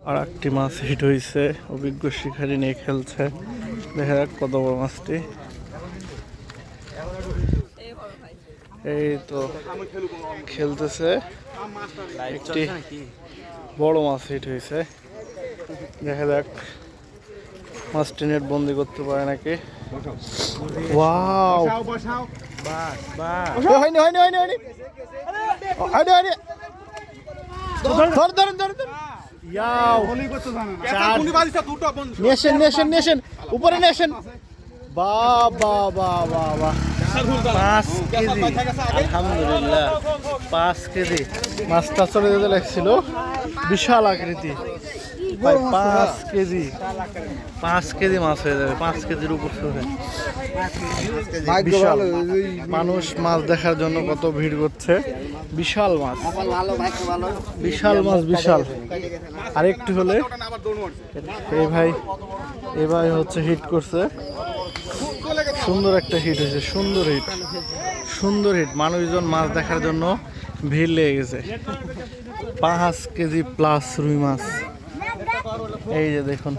আর একটি মাছ হিট হয়েছে, অভিজ্ঞ শিকারী নিয়ে খেলছে। দেখা যাক কত বড় মাছটি। এই তো খেলতেছে, একটি বড় মাছ হিট হয়েছে। দেখা যাক মাছটি নেট বন্দি করতে পারে নাকি। ওয়াও, হয়নি হয়নি হয়নি হয়নি, উপরে নেছেন। বাবা বাবা বাবা, 5 কেজি, আলহামদুলিল্লাহ 5 কেজি। মাছটা চলে যেতে লাগছিল, বিশাল আকৃতি। 5 কেজি, 5 কেজি মাছ হয়ে যাবে, 5 কেজির উপর চলে। বিশাল মানুষ মাছ দেখার জন্য কত ভিড় করছে। বিশাল মাছ, বিশাল মাছ, বিশাল। আর একটু হলে এই ভাই হচ্ছে হিট করছে। সুন্দর একটা হিট হয়েছে, সুন্দর হিট, সুন্দর হিট। মানুষজন মাছ দেখার জন্য ভিড় লেগে গেছে। 5 কেজি প্লাস রুই মাছ, এই যে দেখুন।